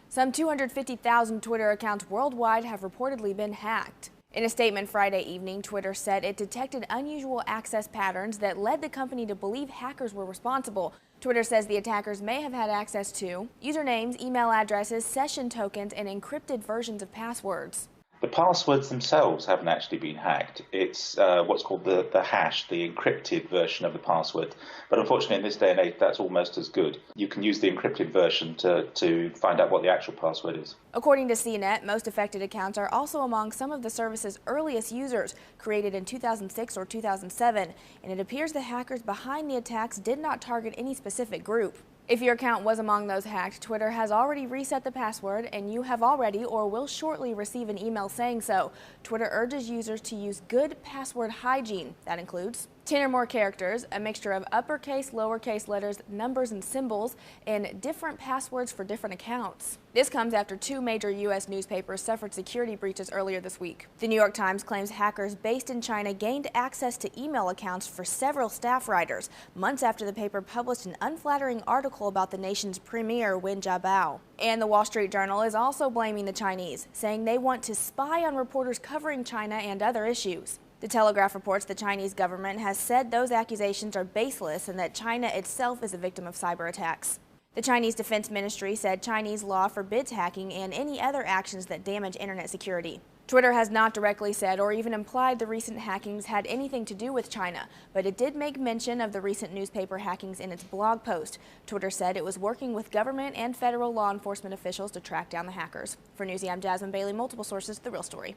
Some 250,000 Twitter accounts worldwide have reportedly been hacked. In a statement Friday evening, Twitter said it detected unusual access patterns that led the company to believe hackers were responsible. Twitter says the attackers may have had access to usernames, email addresses, session tokens, and encrypted versions of passwords. The passwords themselves haven't actually been hacked. It's what's called the hash, the encrypted version of the password. But unfortunately, in this day and age, that's almost as good. You can use the encrypted version to find out what the actual password is. According to CNET, most affected accounts are also among some of the service's earliest users, created in 2006 or 2007, and it appears the hackers behind the attacks did not target any specific group. If your account was among those hacked, Twitter has already reset the password, and you have already or will shortly receive an email saying so. Twitter urges users to use good password hygiene. That includes 10 or more characters, a mixture of uppercase, lowercase letters, numbers, and symbols, and different passwords for different accounts. This comes after two major U.S. newspapers suffered security breaches earlier this week. The New York Times claims hackers based in China gained access to email accounts for several staff writers, months after the paper published an unflattering article about the nation's premier, Wen Jiabao. And the Wall Street Journal is also blaming the Chinese, saying they want to spy on reporters covering China and other issues. The Telegraph reports the Chinese government has said those accusations are baseless and that China itself is a victim of cyber attacks. The Chinese Defense Ministry said Chinese law forbids hacking and any other actions that damage internet security. Twitter has not directly said or even implied the recent hackings had anything to do with China, but it did make mention of the recent newspaper hackings in its blog post. Twitter said it was working with government and federal law enforcement officials to track down the hackers. For Newsy, I'm Jasmine Bailey, multiple sources, The Real Story.